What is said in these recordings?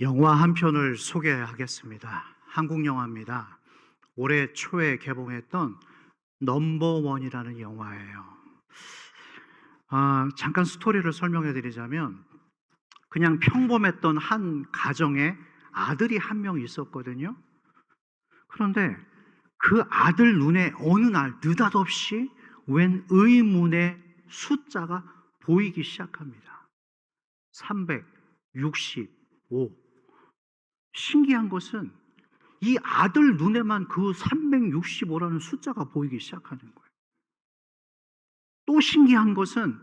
영화 한 편을 소개하겠습니다. 한국 영화입니다. 올해 초에 개봉했던 넘버원이라는 영화예요. 잠깐 스토리를 설명해 드리자면 그냥 평범했던 한 가정에 아들이 한 명 있었거든요. 그런데 그 아들 눈에 어느 날 느닷없이 웬 의문의 숫자가 보이기 시작합니다. 365. 신기한 것은 이 아들 눈에만 그 365라는 숫자가 보이기 시작하는 거예요. 또 신기한 것은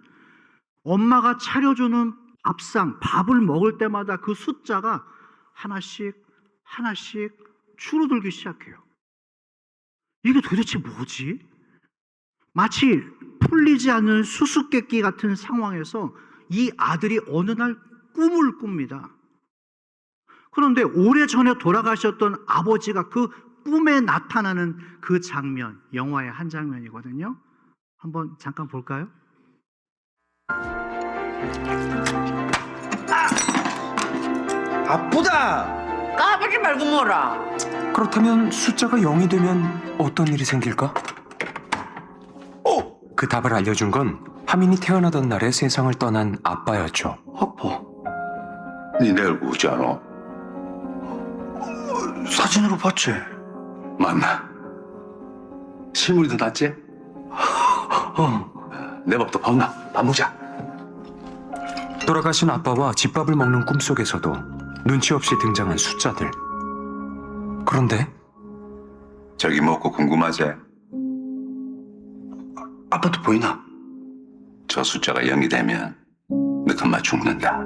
엄마가 차려주는 밥상, 밥을 먹을 때마다 그 숫자가 하나씩 하나씩 줄어들기 시작해요. 이게 도대체 뭐지? 마치 풀리지 않는 수수께끼 같은 상황에서 이 아들이 어느 날 꿈을 꿉니다. 그런데 오래전에 돌아가셨던 아버지가 그 꿈에 나타나는 그 장면, 영화의 한 장면이거든요. 한번 잠깐 볼까요? 아프다! 까불지 말고 뭐라. 그렇다면 숫자가 0이 되면 어떤 일이 생길까? 그 답을 알려준 건 하민이 태어나던 날에 세상을 떠난 아빠였죠. 아파. 니내 얼굴 보지 않아? 사진으로 봤지? 맞나? 실물이 더 낫지? 내 밥도 봤나? 밥 먹자. 돌아가신 아빠와 집밥을 먹는 꿈속에서도 눈치 없이 등장한 숫자들. 그런데 저기 먹고 궁금하지? 아빠도 보이나? 저 숫자가 0이 되면 너 금방 죽는다.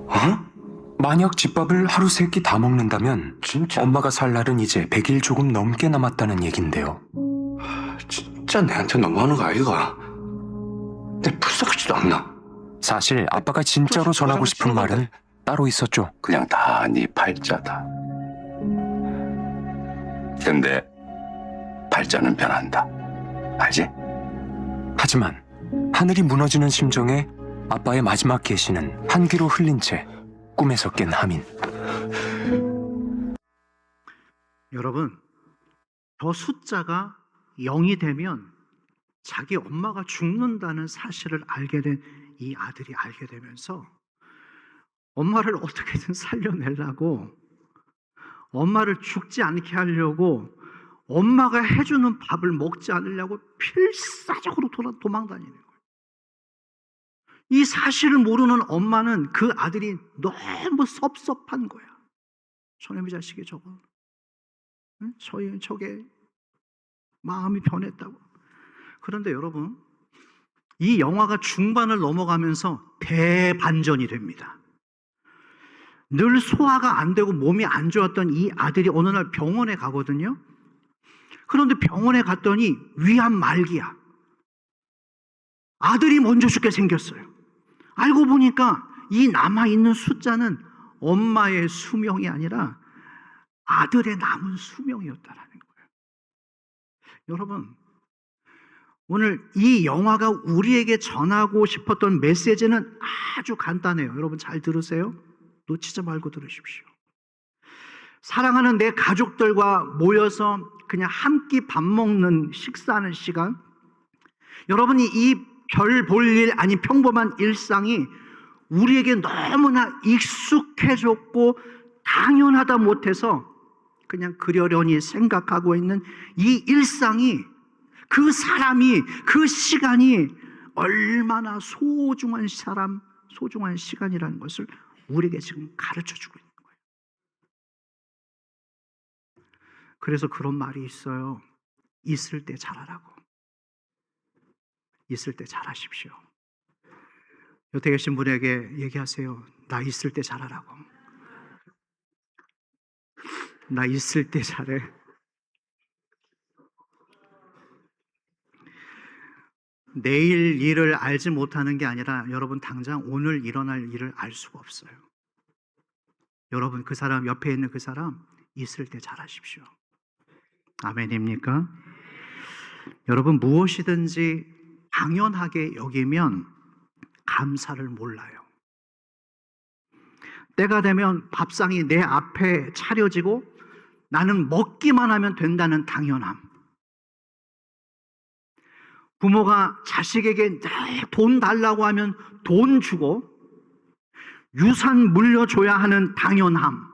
어? 만약 집밥을 하루 세 끼 다 먹는다면 진짜? 엄마가 살 날은 이제 100일 조금 넘게 남았다는 얘긴데요. 진짜 내한테 너무하는 거 아이가? 내 불쌍하지도 않나? 사실 아빠가 진짜로 전하고 싶은 말은 따로 있었죠. 그냥 다 네 팔자다. 근데 팔자는 변한다. 알지? 하지만 하늘이 무너지는 심정에 아빠의 마지막 계시는 한 귀로 흘린 채 꿈에서 깬 하민. 여러분, 저 숫자가 0이 되면 자기 엄마가 죽는다는 사실을 알게 된 이 아들이 알게 되면서 엄마를 어떻게든 살려내려고, 엄마를 죽지 않게 하려고, 엄마가 해주는 밥을 먹지 않으려고 필사적으로 도망다니는 거예요. 이 사실을 모르는 엄마는 그 아들이 너무 섭섭한 거야. 저놈의 자식이 저거, 응? 저게 마음이 변했다고. 그런데 여러분, 이 영화가 중반을 넘어가면서 대반전이 됩니다. 늘 소화가 안 되고 몸이 안 좋았던 이 아들이 어느 날 병원에 가거든요. 그런데 병원에 갔더니 위암 말기야. 아들이 먼저 죽게 생겼어요. 알고 보니까 이 남아있는 숫자는 엄마의 수명이 아니라 아들의 남은 수명이었다라는 거예요. 여러분, 오늘 이 영화가 우리에게 전하고 싶었던 메시지는 아주 간단해요. 여러분 잘 들으세요. 놓치지 말고 들으십시오. 사랑하는 내 가족들과 모여서 그냥 한 끼 밥 먹는 식사하는 시간, 여러분이 이 별 볼 일 아닌 평범한 일상이 우리에게 너무나 익숙해졌고 당연하다 못해서 그냥 그러려니 생각하고 있는 이 일상이, 그 사람이, 그 시간이 얼마나 소중한 소중한 시간이라는 것을 우리에게 지금 가르쳐주고 있는 거예요. 그래서 그런 말이 있어요. 있을 때 잘하라고. 있을 때 잘하십시오. 옆에 계신 분에게 얘기하세요. 나 있을 때 잘하라고. 나 있을 때 잘해. 내일 일을 알지 못하는 게 아니라 여러분 당장 오늘 일어날 일을 알 수가 없어요. 여러분 그 사람, 옆에 있는 그 사람 있을 때 잘하십시오. 아멘입니까? 여러분 무엇이든지 당연하게 여기면 감사를 몰라요. 때가 되면 밥상이 내 앞에 차려지고 나는 먹기만 하면 된다는 당연함. 부모가 자식에게 돈 달라고 하면 돈 주고 유산 물려줘야 하는 당연함.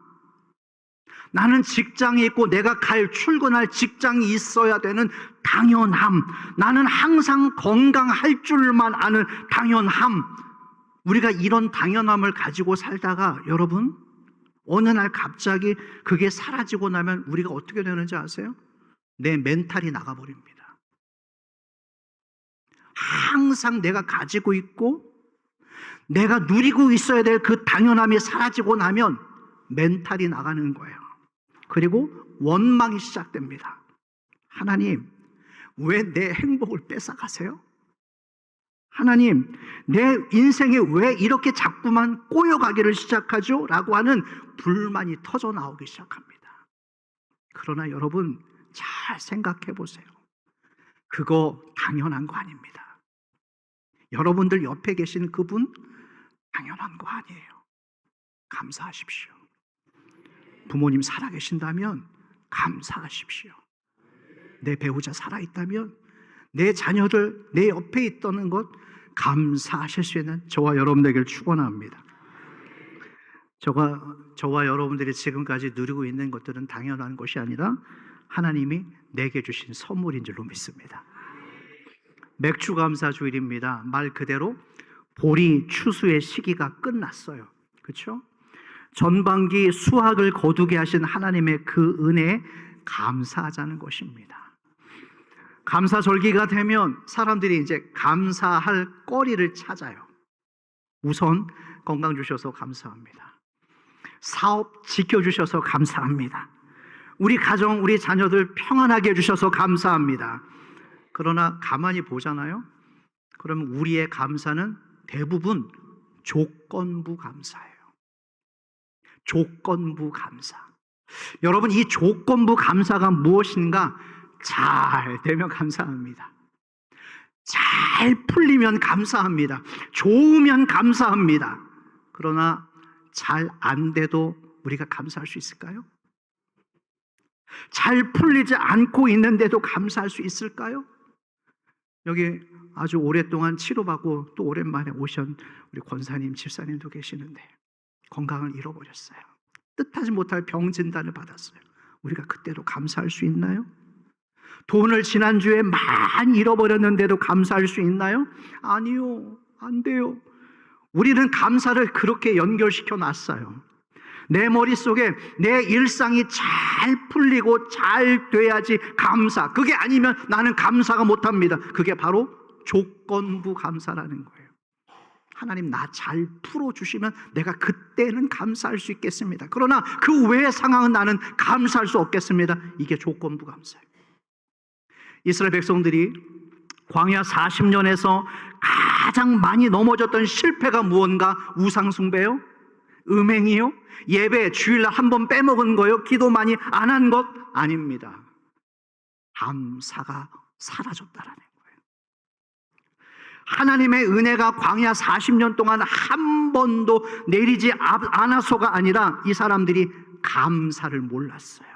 나는 직장에 있고 내가 출근할 직장이 있어야 되는 당연함. 나는 항상 건강할 줄만 아는 당연함. 우리가 이런 당연함을 가지고 살다가 여러분 어느 날 갑자기 그게 사라지고 나면 우리가 어떻게 되는지 아세요? 내 멘탈이 나가버립니다. 항상 내가 가지고 있고 내가 누리고 있어야 될 그 당연함이 사라지고 나면 멘탈이 나가는 거예요. 그리고 원망이 시작됩니다. 하나님, 왜 내 행복을 뺏어가세요? 하나님, 내 인생에 왜 이렇게 자꾸만 꼬여가기를 시작하죠? 라고 하는 불만이 터져 나오기 시작합니다. 그러나 여러분 잘 생각해 보세요. 그거 당연한 거 아닙니다. 여러분들 옆에 계시는 그분 당연한 거 아니에요. 감사하십시오. 부모님 살아계신다면 감사하십시오. 내 배우자 살아있다면 내 자녀들 내 옆에 있다는 것 감사하실 수 있는 저와 여러분에게 축원합니다. 저와 여러분들이 지금까지 누리고 있는 것들은 당연한 것이 아니라 하나님이 내게 주신 선물인 줄로 믿습니다. 맥주 감사 주일입니다. 말 그대로 보리 추수의 시기가 끝났어요. 그렇죠? 전반기 수확을 거두게 하신 하나님의 그 은혜에 감사하자는 것입니다. 감사절기가 되면 사람들이 이제 감사할 거리를 찾아요. 우선 건강 주셔서 감사합니다. 사업 지켜주셔서 감사합니다. 우리 가정, 우리 자녀들 평안하게 해주셔서 감사합니다. 그러나 가만히 보잖아요. 그러면 우리의 감사는 대부분 조건부 감사예요. 조건부 감사. 여러분, 이 조건부 감사가 무엇인가? 잘 되면 감사합니다. 잘 풀리면 감사합니다. 좋으면 감사합니다. 그러나 잘 안 돼도 우리가 감사할 수 있을까요? 잘 풀리지 않고 있는데도 감사할 수 있을까요? 여기 아주 오랫동안 치료받고 또 오랜만에 오신 우리 권사님, 집사님도 계시는데 건강을 잃어버렸어요. 뜻하지 못할 병 진단을 받았어요. 우리가 그때도 감사할 수 있나요? 돈을 지난주에 많이 잃어버렸는데도 감사할 수 있나요? 아니요, 안 돼요. 우리는 감사를 그렇게 연결시켜 놨어요. 내 머릿속에 내 일상이 잘 풀리고 잘 돼야지 감사. 그게 아니면 나는 감사가 못합니다. 그게 바로 조건부 감사라는 거예요. 하나님 나 잘 풀어주시면 내가 그때는 감사할 수 있겠습니다. 그러나 그 외의 상황은 나는 감사할 수 없겠습니다. 이게 조건부 감사예요. 이스라엘 백성들이 광야 40년에서 가장 많이 넘어졌던 실패가 무언가? 우상숭배요? 음행이요? 예배 주일날 한 번 빼먹은 거요? 기도 많이 안 한 것? 아닙니다. 감사가 사라졌다라는 거예요. 하나님의 은혜가 광야 40년 동안 한 번도 내리지 않아서가 아니라 이 사람들이 감사를 몰랐어요.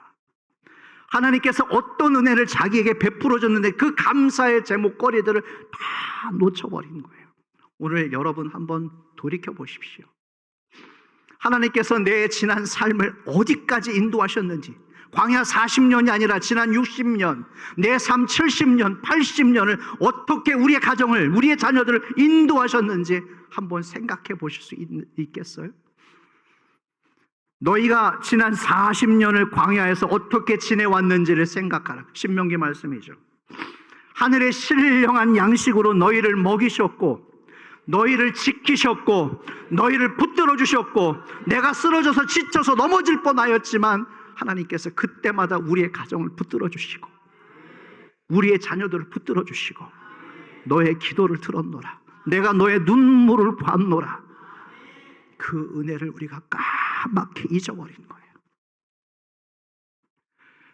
하나님께서 어떤 은혜를 자기에게 베풀어 줬는데 그 감사의 제목거리들을 다 놓쳐버린 거예요. 오늘 여러분 한번 돌이켜 보십시오. 하나님께서 내 지난 삶을 어디까지 인도하셨는지, 광야 40년이 아니라 지난 60년, 내 삶 70년, 80년을 어떻게 우리의 가정을, 우리의 자녀들을 인도하셨는지 한번 생각해 보실 수 있겠어요? 너희가 지난 40년을 광야에서 어떻게 지내왔는지를 생각하라. 신명기 말씀이죠. 하늘의 신령한 양식으로 너희를 먹이셨고 너희를 지키셨고 너희를 붙들어 주셨고 내가 쓰러져서 지쳐서 넘어질 뻔하였지만 하나님께서 그때마다 우리의 가정을 붙들어 주시고 우리의 자녀들을 붙들어 주시고 너의 기도를 들었노라. 내가 너의 눈물을 봤노라. 그 은혜를 우리가 까맣게 잊어버린 거예요.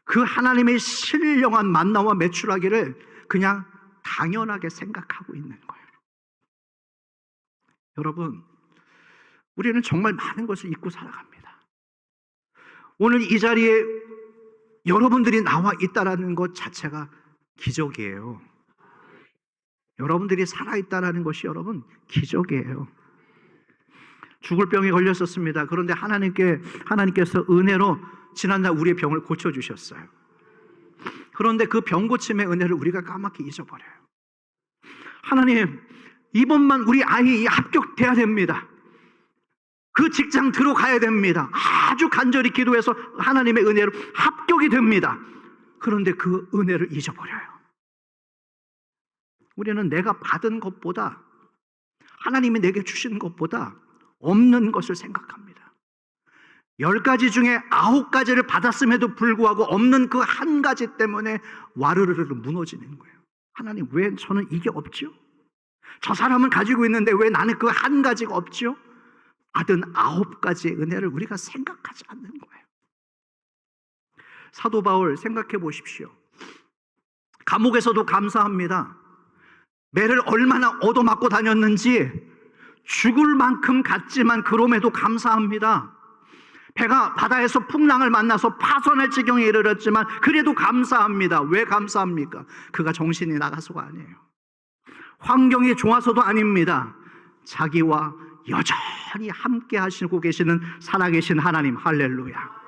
그 하나님의 신령한 만나와 매출하기를 그냥 당연하게 생각하고 있는 거예요. 여러분, 우리는 정말 많은 것을 잊고 살아갑니다. 오늘 이 자리에 여러분들이 나와 있다라는 것 자체가 기적이에요. 여러분들이 살아있다라는 것이 여러분 기적이에요. 죽을 병에 걸렸었습니다. 그런데 하나님께서 은혜로 지난날 우리의 병을 고쳐주셨어요. 그런데 그 병 고침의 은혜를 우리가 까맣게 잊어버려요. 하나님, 이번만 우리 아이 합격돼야 됩니다. 그 직장 들어가야 됩니다. 아주 간절히 기도해서 하나님의 은혜로 합격이 됩니다. 그런데 그 은혜를 잊어버려요. 우리는 내가 받은 것보다, 하나님이 내게 주신 것보다 없는 것을 생각합니다. 10가지 중에 9가지를 받았음에도 불구하고 없는 그 한 가지 때문에 와르르르 무너지는 거예요. 하나님, 왜 저는 이게 없죠? 저 사람은 가지고 있는데 왜 나는 그 한 가지가 없죠? 받은 9가지의 은혜를 우리가 생각하지 않는 거예요. 사도 바울 생각해 보십시오. 감옥에서도 감사합니다. 매를 얼마나 얻어맞고 다녔는지 죽을 만큼 갔지만 그럼에도 감사합니다. 배가 바다에서 풍랑을 만나서 파손할 지경에 이르렀지만 그래도 감사합니다. 왜 감사합니까? 그가 정신이 나가서가 아니에요. 환경이 좋아서도 아닙니다. 자기와 여전히 함께 하시고 계시는 살아계신 하나님, 할렐루야.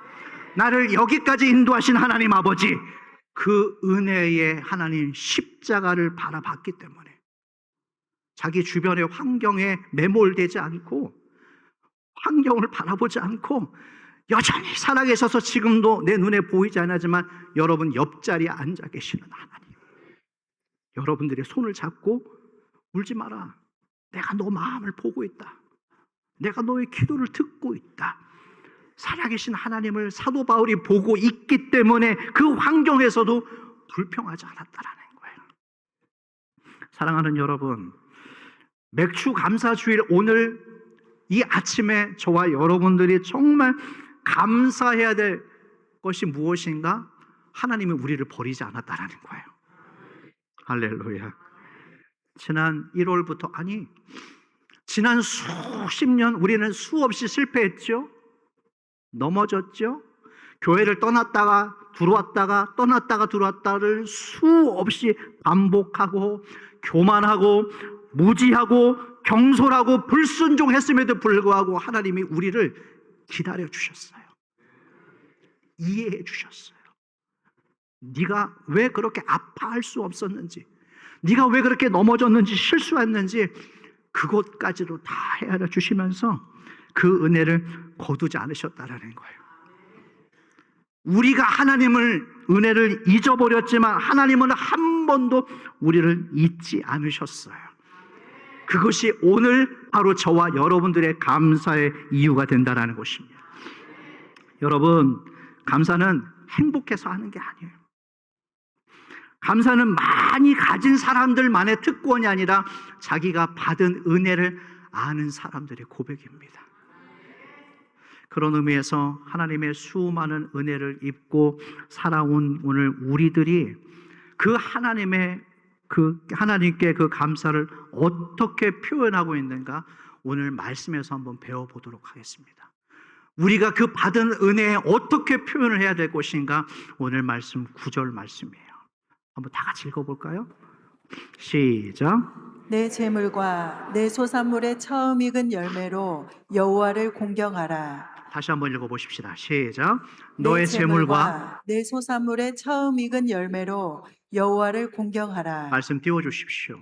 나를 여기까지 인도하신 하나님 아버지, 그 은혜의 하나님 십자가를 바라봤기 때문에 자기 주변의 환경에 매몰되지 않고 환경을 바라보지 않고 여전히 살아계셔서 지금도 내 눈에 보이지 않지만 여러분 옆자리에 앉아 계시는 하나님, 여러분들의 손을 잡고 울지 마라. 내가 너 마음을 보고 있다. 내가 너의 기도를 듣고 있다. 살아계신 하나님을 사도 바울이 보고 있기 때문에 그 환경에서도 불평하지 않았다라는 거예요. 사랑하는 여러분, 맥주 감사주일 오늘 이 아침에 저와 여러분들이 정말 감사해야 될 것이 무엇인가? 하나님이 우리를 버리지 않았다라는 거예요. 할렐루야. 지난 1월부터, 아니 지난 수십 년 우리는 수없이 실패했죠. 넘어졌죠. 교회를 떠났다가 들어왔다가 떠났다가 들어왔다를 수없이 반복하고 교만하고 무지하고 경솔하고 불순종했음에도 불구하고 하나님이 우리를 기다려 주셨어요. 이해해 주셨어요. 네가 왜 그렇게 아파할 수 없었는지, 네가 왜 그렇게 넘어졌는지 실수했는지 그것까지도 다 헤아려 주시면서 그 은혜를 거두지 않으셨다라는 거예요. 우리가 하나님을 은혜를 잊어버렸지만 하나님은 한 번도 우리를 잊지 않으셨어요. 그것이 오늘 바로 저와 여러분들의 감사의 이유가 된다는 것입니다. 여러분, 감사는 행복해서 하는 게 아니에요. 감사는 많이 가진 사람들만의 특권이 아니라 자기가 받은 은혜를 아는 사람들의 고백입니다. 그런 의미에서 하나님의 수많은 은혜를 입고 살아온 오늘 우리들이 그 하나님께 그 감사를 어떻게 표현하고 있는가 오늘 말씀에서 한번 배워보도록 하겠습니다. 우리가 그 받은 은혜에 어떻게 표현을 해야 될 것인가 오늘 말씀 9절 말씀이에요. 한번 다 같이 읽어볼까요? 시작. 내 재물과 내 소산물의 처음 익은 열매로 여호와를 공경하라. 다시 한번 읽어보십시다. 시작. 너의 재물과 내 소산물의 처음 익은 열매로 여호와를 공경하라. 말씀 띄워주십시오.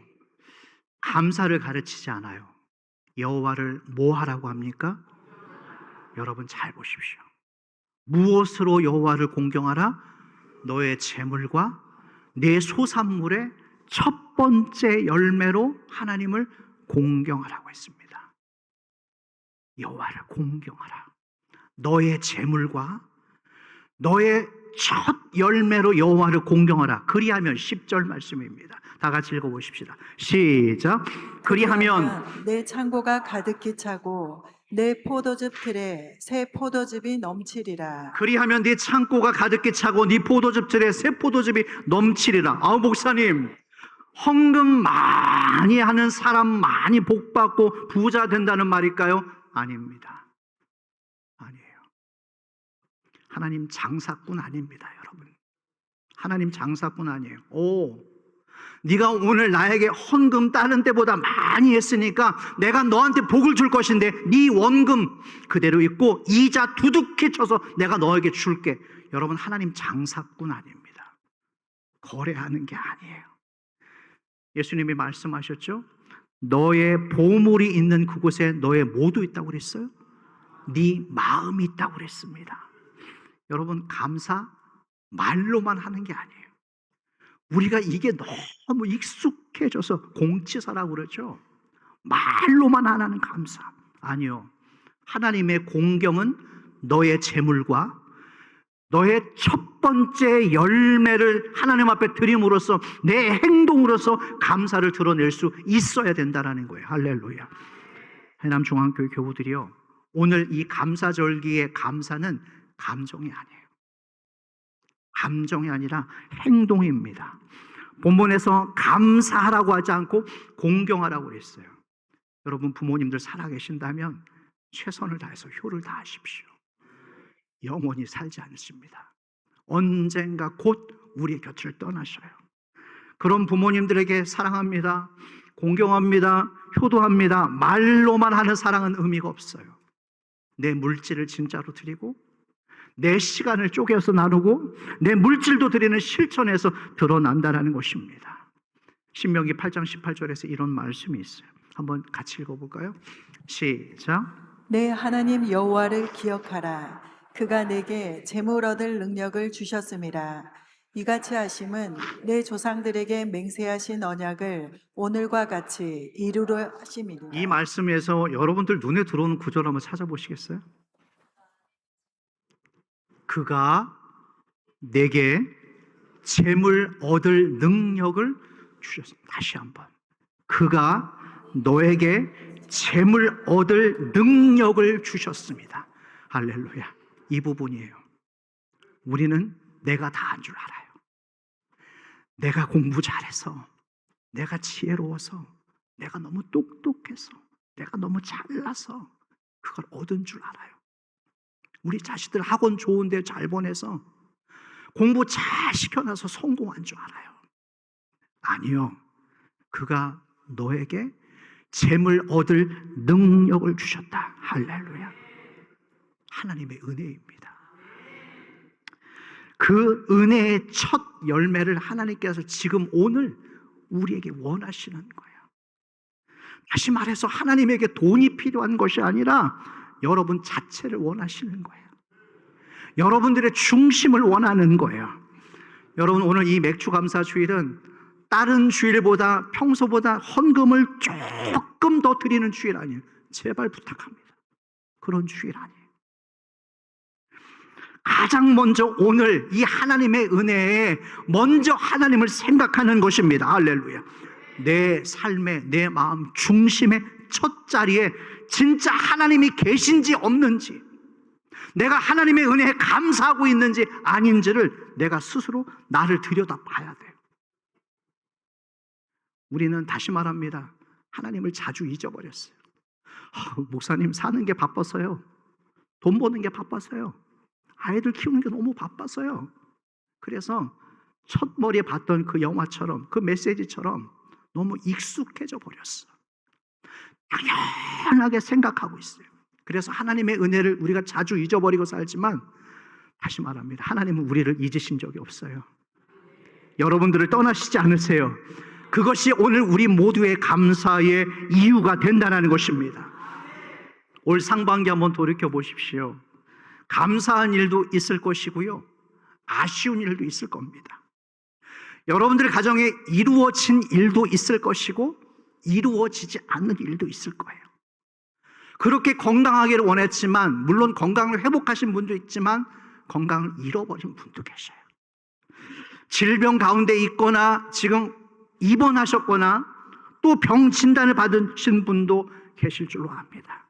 감사를 가르치지 않아요. 여호와를 뭐 하라고 합니까? 여러분 잘 보십시오. 무엇으로 여호와를 공경하라? 너의 재물과 내 소산물의 첫 번째 열매로 하나님을 공경하라고 했습니다. 여호와를 공경하라. 너의 재물과 너의 첫 열매로 여호와를 공경하라. 그리하면 10절 말씀입니다. 다 같이 읽어보십시다. 시작. 그리하면 내 창고가 가득히 차고 내 포도즙 틀에 새 포도즙이 넘치리라. 그리하면 네 창고가 가득히 차고 네 포도즙 틀에 새 포도즙이 넘치리라. 아우 목사님, 헌금 많이 하는 사람 많이 복받고 부자 된다는 말일까요? 아닙니다. 아니에요. 하나님 장사꾼 아닙니다, 여러분. 하나님 장사꾼 아니에요. 네가 오늘 나에게 헌금 다른 때보다 많이 했으니까 내가 너한테 복을 줄 것인데 네 원금 그대로 있고 이자 두둑히 쳐서 내가 너에게 줄게. 여러분, 하나님 장사꾼 아닙니다. 거래하는 게 아니에요. 예수님이 말씀하셨죠? 너의 보물이 있는 그곳에 너의 뭐도 있다고 그랬어요? 네 마음이 있다고 그랬습니다. 여러분, 감사 말로만 하는 게 아니에요. 우리가 이게 너무 익숙해져서 공치사라고 그러죠. 말로만 하는 감사. 아니요. 하나님의 공경은 너의 재물과 너의 첫 번째 열매를 하나님 앞에 드림으로써 내 행동으로서 감사를 드러낼 수 있어야 된다는 거예요. 할렐루야. 해남중앙교회 교우들이요, 오늘 이 감사절기의 감사는 감정이 아니에요. 감정이 아니라 행동입니다. 본문에서 감사하라고 하지 않고 공경하라고 그랬어요. 여러분, 부모님들 살아계신다면 최선을 다해서 효를 다하십시오. 영원히 살지 않습니다. 언젠가 곧 우리의 곁을 떠나셔요. 그런 부모님들에게 사랑합니다, 공경합니다, 효도합니다, 말로만 하는 사랑은 의미가 없어요. 내 물질을 진짜로 드리고 내 시간을 쪼개서 나누고 내 물질도 드리는 실천에서 드러난다는 것입니다. 신명기 8장 18절에서 이런 말씀이 있어요. 한번 같이 읽어볼까요? 시작. 내 하나님 여호와를 기억하라. 그가 내게 재물 얻을 능력을 주셨음이라. 이같이 하심은 내 조상들에게 맹세하신 언약을 오늘과 같이 이루려 하심이니라. 이 말씀에서 여러분들 눈에 들어오는 구절 한번 찾아보시겠어요? 그가 내게 재물 얻을 능력을 주셨습니다. 다시 한번. 그가 너에게 재물 얻을 능력을 주셨습니다. 할렐루야. 이 부분이에요. 우리는 내가 다 한 줄 알아요. 내가 공부 잘해서, 내가 지혜로워서, 내가 너무 똑똑해서, 내가 너무 잘나서 그걸 얻은 줄 알아요. 우리 자식들 학원 좋은 데 잘 보내서 공부 잘 시켜놔서 성공한 줄 알아요. 아니요. 그가 너에게 재물 얻을 능력을 주셨다. 할렐루야. 하나님의 은혜입니다. 그 은혜의 첫 열매를 하나님께서 지금 오늘 우리에게 원하시는 거예요. 다시 말해서 하나님에게 돈이 필요한 것이 아니라 여러분 자체를 원하시는 거예요. 여러분들의 중심을 원하는 거예요. 여러분, 오늘 이 맥주 감사 주일은 다른 주일보다 평소보다 헌금을 조금 더 드리는 주일 아니에요. 제발 부탁합니다. 그런 주일 아니에요. 가장 먼저 오늘 이 하나님의 은혜에 먼저 하나님을 생각하는 것입니다. 할렐루야. 내 삶의, 내 마음 중심의 첫 자리에 진짜 하나님이 계신지 없는지, 내가 하나님의 은혜에 감사하고 있는지 아닌지를 내가 스스로 나를 들여다봐야 돼요. 우리는 다시 말합니다. 하나님을 자주 잊어버렸어요. 목사님 사는 게 바빠서요. 돈 버는 게 바빠서요. 아이들 키우는 게 너무 바빠서요. 그래서 첫 머리에 봤던 그 영화처럼, 그 메시지처럼 너무 익숙해져 버렸어. 당연하게 생각하고 있어요. 그래서 하나님의 은혜를 우리가 자주 잊어버리고 살지만, 다시 말합니다. 하나님은 우리를 잊으신 적이 없어요. 여러분들을 떠나시지 않으세요. 그것이 오늘 우리 모두의 감사의 이유가 된다는 것입니다. 올 상반기 한번 돌이켜 보십시오. 감사한 일도 있을 것이고요, 아쉬운 일도 있을 겁니다. 여러분들 가정에 이루어진 일도 있을 것이고 이루어지지 않는 일도 있을 거예요. 그렇게 건강하기를 원했지만, 물론 건강을 회복하신 분도 있지만 건강을 잃어버린 분도 계셔요. 질병 가운데 있거나 지금 입원하셨거나 또 병 진단을 받으신 분도 계실 줄로 압니다.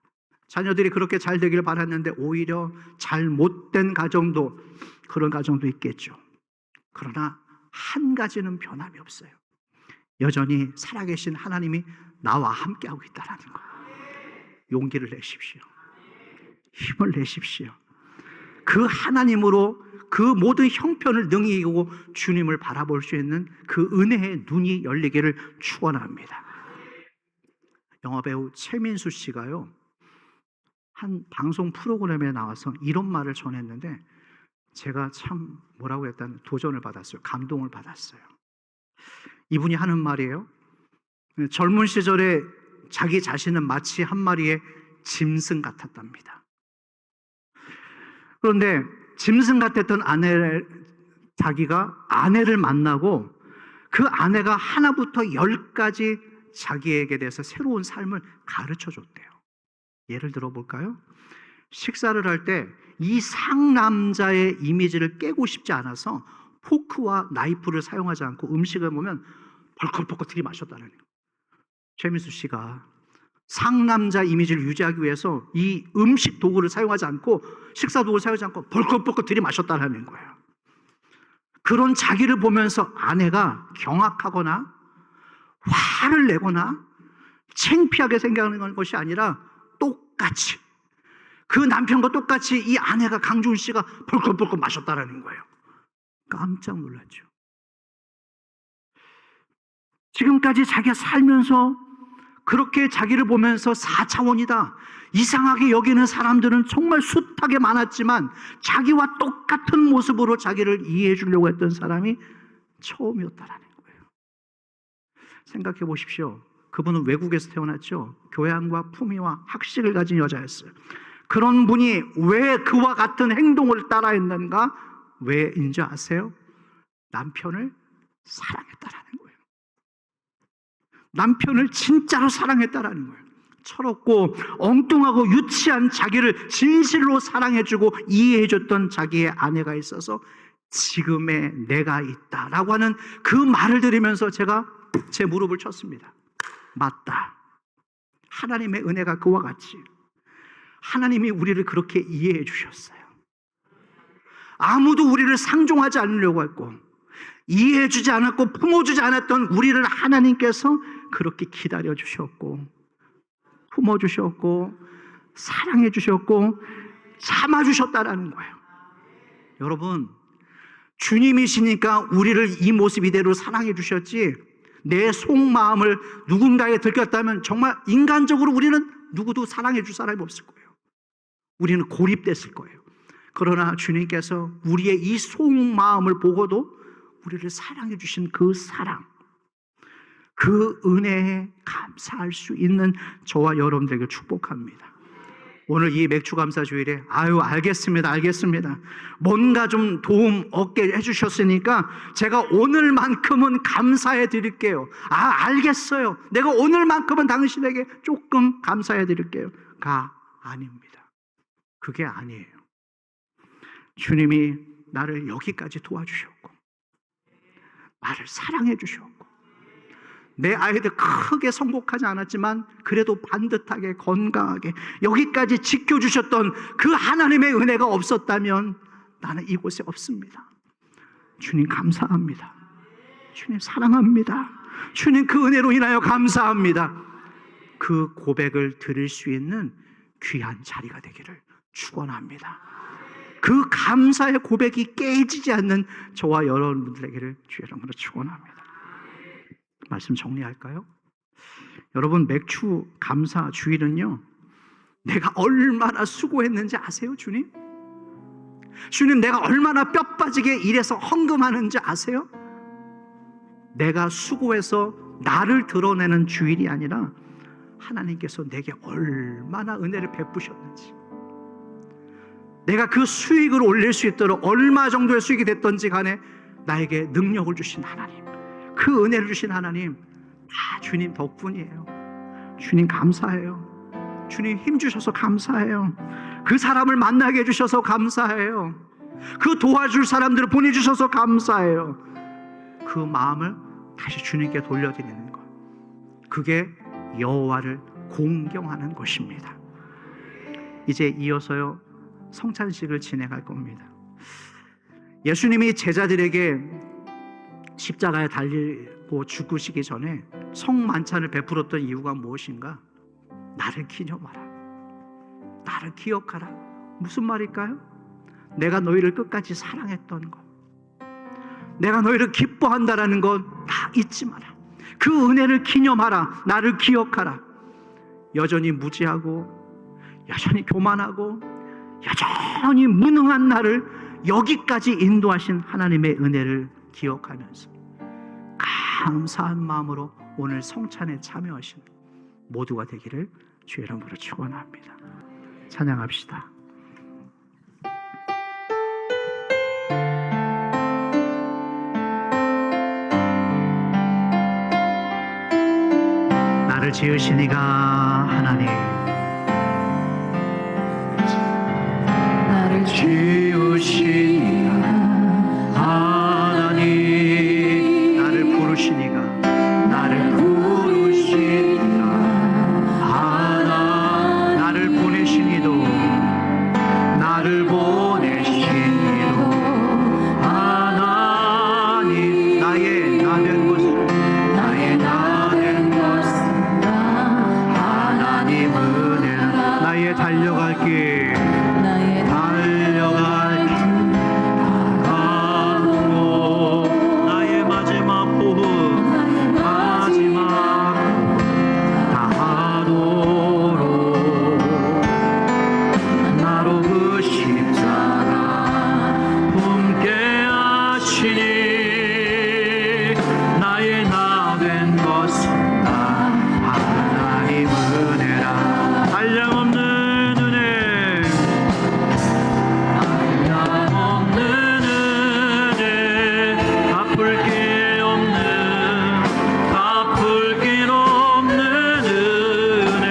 자녀들이 그렇게 잘 되기를 바랐는데 오히려 잘 못된 가정도, 그런 가정도 있겠죠. 그러나 한 가지는 변함이 없어요. 여전히 살아계신 하나님이 나와 함께하고 있다는 거예요. 용기를 내십시오. 힘을 내십시오. 그 하나님으로 그 모든 형편을 능히 이기고 주님을 바라볼 수 있는 그 은혜의 눈이 열리기를 축원합니다. 영화배우 최민수 씨가요, 한 방송 프로그램에 나와서 이런 말을 전했는데 제가 참 뭐라고 했다는 도전을 받았어요. 감동을 받았어요. 이분이 하는 말이에요. 젊은 시절에 자기 자신은 마치 한 마리의 짐승 같았답니다. 그런데 짐승 같았던 자기가 아내를 만나고 그 아내가 하나부터 10까지 자기에게 대해서 새로운 삶을 가르쳐 줬대요. 예를 들어 볼까요? 식사를 할 때 이 상남자의 이미지를 깨고 싶지 않아서 포크와 나이프를 사용하지 않고 음식을 보면 벌컥벌컥 들이마셨다는 거예요. 최민수 씨가 상남자 이미지를 유지하기 위해서 이 음식 도구를 사용하지 않고 식사 도구를 사용하지 않고 벌컥벌컥 들이마셨다는 거예요. 그런 자기를 보면서 아내가 경악하거나 화를 내거나 창피하게 생각하는 것이 아니라 똑같이 그 남편과 똑같이 이 아내가 강준 씨가 벌컥벌컥 마셨다라는 거예요. 깜짝 놀랐죠. 지금까지 자기가 살면서 그렇게 자기를 보면서 4차원이다, 이상하게 여기는 사람들은 정말 숱하게 많았지만 자기와 똑같은 모습으로 자기를 이해해 주려고 했던 사람이 처음이었다라는 거예요. 생각해 보십시오. 그분은 외국에서 태어났죠. 교양과 품위와 학식을 가진 여자였어요. 그런 분이 왜 그와 같은 행동을 따라했는가? 왜인지 아세요? 남편을 사랑했다라는 거예요. 남편을 진짜로 사랑했다라는 거예요. 철없고 엉뚱하고 유치한 자기를 진실로 사랑해주고 이해해줬던 자기의 아내가 있어서 지금의 내가 있다라고 하는 그 말을 들으면서 제가 제 무릎을 쳤습니다. 맞다. 하나님의 은혜가 그와 같이 하나님이 우리를 그렇게 이해해 주셨어요. 아무도 우리를 상종하지 않으려고 했고 이해해 주지 않았고 품어주지 않았던 우리를 하나님께서 그렇게 기다려 주셨고 품어주셨고 사랑해 주셨고 참아주셨다라는 거예요. 여러분, 주님이시니까 우리를 이 모습 이대로 사랑해 주셨지 내 속마음을 누군가에 들켰다면 정말 인간적으로 우리는 누구도 사랑해 줄 사람이 없을 거예요. 우리는 고립됐을 거예요. 그러나 주님께서 우리의 이 속마음을 보고도 우리를 사랑해 주신 그 사랑, 그 은혜에 감사할 수 있는 저와 여러분들에게 축복합니다. 오늘 이 맥주감사 주일에 알겠습니다. 뭔가 좀 도움 얻게 해주셨으니까 제가 오늘만큼은 감사해 드릴게요. 알겠어요. 내가 오늘만큼은 당신에게 조금 감사해 드릴게요. 아닙니다. 그게 아니에요. 주님이 나를 여기까지 도와주셨고 나를 사랑해 주셨고 내 아이들 크게 성공하지 않았지만 그래도 반듯하게 건강하게 여기까지 지켜주셨던 그 하나님의 은혜가 없었다면 나는 이곳에 없습니다. 주님 감사합니다. 주님 사랑합니다. 주님 그 은혜로 인하여 감사합니다. 그 고백을 드릴 수 있는 귀한 자리가 되기를 축원합니다. 그 감사의 고백이 깨지지 않는 저와 여러분들에게를 주의 이름으로 축원합니다. 말씀 정리할까요? 여러분, 맥주 감사 주일은요, 내가 얼마나 수고했는지 아세요, 주님? 주님, 내가 얼마나 뼈 빠지게 일해서 헌금하는지 아세요? 내가 수고해서 나를 드러내는 주일이 아니라 하나님께서 내게 얼마나 은혜를 베푸셨는지, 내가 그 수익을 올릴 수 있도록 얼마 정도의 수익이 됐던지 간에 나에게 능력을 주신 하나님, 그 은혜를 주신 하나님, 다 주님 덕분이에요. 주님 감사해요. 주님 힘주셔서 감사해요. 그 사람을 만나게 해주셔서 감사해요. 그 도와줄 사람들을 보내주셔서 감사해요. 그 마음을 다시 주님께 돌려드리는 것, 그게 여호와를 공경하는 것입니다. 이제 이어서요 성찬식을 진행할 겁니다. 예수님이 제자들에게 십자가에 달리고 죽으시기 전에 성만찬을 베풀었던 이유가 무엇인가? 나를 기념하라, 나를 기억하라, 무슨 말일까요? 내가 너희를 끝까지 사랑했던 것, 내가 너희를 기뻐한다라는 것 다 잊지 마라. 그 은혜를 기념하라. 나를 기억하라. 여전히 무지하고 여전히 교만하고 여전히 무능한 나를 여기까지 인도하신 하나님의 은혜를 기억하면서 감사한 마음으로 오늘 성찬에 참여하신 모두가 되기를 주의 이름으로 축원합니다. 찬양합시다. 나를 지으신 이가 하나님, 나를 지으신 이가 하나님, 나를 부르신 이가, 나를 부르신 이가 하나, 나를 보내신 이도, 나를 보내신 이도 하나님, 나의 나된 것을, 나의 나된 것을 하나님 은혜, 나의 달려갈 길, 나의 달려갈 길 다가오고, 나의 마지막 호흡, 마지막 호흡 다하도록 나로 그 십자가 품게 하시니, 나의 나 된 것은 다 하나님 은혜라. 한량없는 은혜, 한량없는 은혜, 갚을 길 없는, 갚을 길 없는 은혜,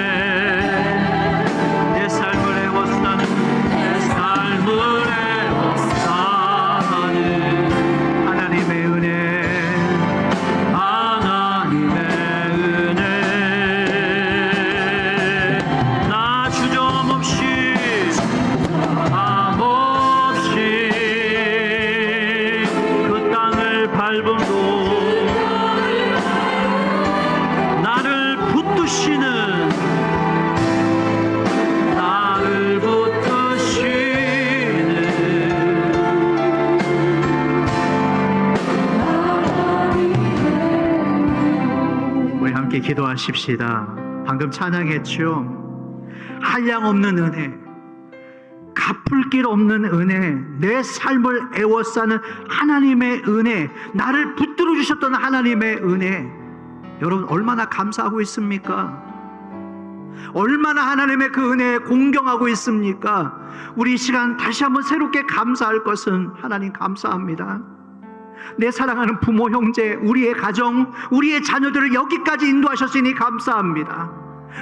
내 삶을 애워싸는, 내 삶을 애워싸는 하나님의 은혜, 하나님의 은혜. 나 주저없이 없이 그 땅을 밟음도 나를 붙드시는, 나를 붙드시는, 우리 함께 기도하십시다. 방금 찬양했죠. 한량없는 은혜, 갚을 길 없는 은혜, 내 삶을 애워싸는 하나님의 은혜, 나를 붙들어 주셨던 하나님의 은혜. 여러분 얼마나 감사하고 있습니까? 얼마나 하나님의 그 은혜에 공경하고 있습니까? 우리 이 시간 다시 한번 새롭게 감사할 것은, 하나님 감사합니다. 내 사랑하는 부모, 형제, 우리의 가정, 우리의 자녀들을 여기까지 인도하셨으니 감사합니다.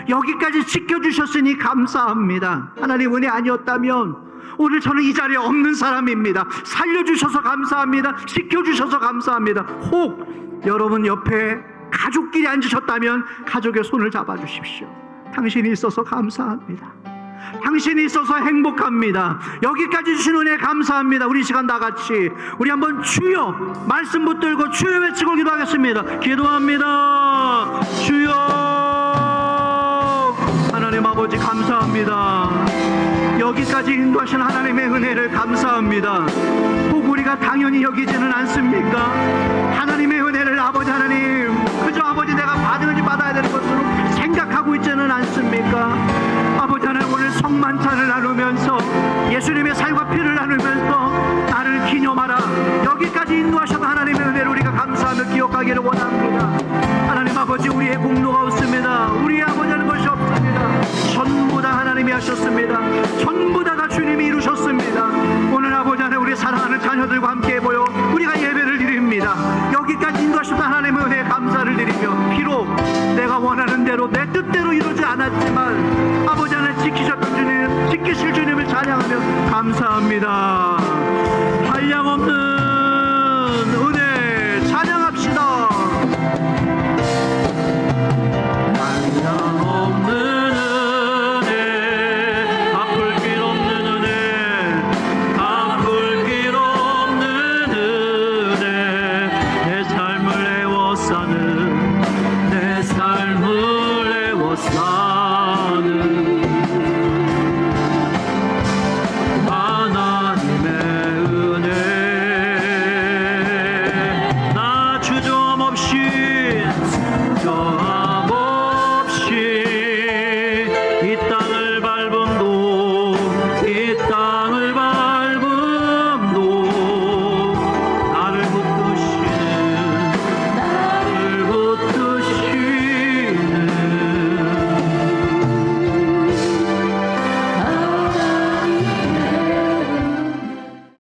여기까지 지켜주셨으니 감사합니다. 하나님 은혜 아니었다면 오늘 저는 이 자리에 없는 사람입니다. 살려주셔서 감사합니다. 지켜주셔서 감사합니다. 혹 여러분 옆에 가족끼리 앉으셨다면 가족의 손을 잡아주십시오. 당신이 있어서 감사합니다. 당신이 있어서 행복합니다. 여기까지 주신 은혜 감사합니다. 우리 시간 다 같이 우리 한번 주여 말씀 붙들고 주여 외치고 기도하겠습니다. 기도합니다. 주여. 하나님 아버지 감사합니다. 여기까지 인도하신 하나님의 은혜를 감사합니다. 혹 우리가 당연히 여기지는 않습니까? 하나님의 은혜를 아버지 하나님 그저 아버지 내가 받으니 받아야 되는 것으로 생각하고 있지는 않습니까? 아버지 하나님 오늘 성만찬을 나누면서 예수님의 살과 피를 나누면서 나를 기념하라, 여기까지 인도하셔서 하나님의 은혜를 우리가 감사하며 기억하기를 원합니다. 하나님 아버지 우리의 공로가 없습니다. 우리의 아버지 하는 것이 없습니다. 전부 다 하나님이 하셨습니다. 전부 다 주님이 이루셨습니다. 오늘 아버지 하나님 우리 사랑하는 자녀들과 함께 모여 우리가 예배를 드립니다. 여기까지 인도하셨던 하나님의 은혜에 감사를 드리며, 비록 내가 원하는 대로 내 뜻대로 이루지 않았지만 아버지 하나님 지키셨던 주님, 지키실 주님을 찬양하며 감사합니다. 한량없는 은혜 찬양합시다. 한량없는 은혜, 갚을 길 없는 은혜, 갚을 길 없는 은혜, 내 삶을 애워싸는, 내 삶을 애워싸는 주신 저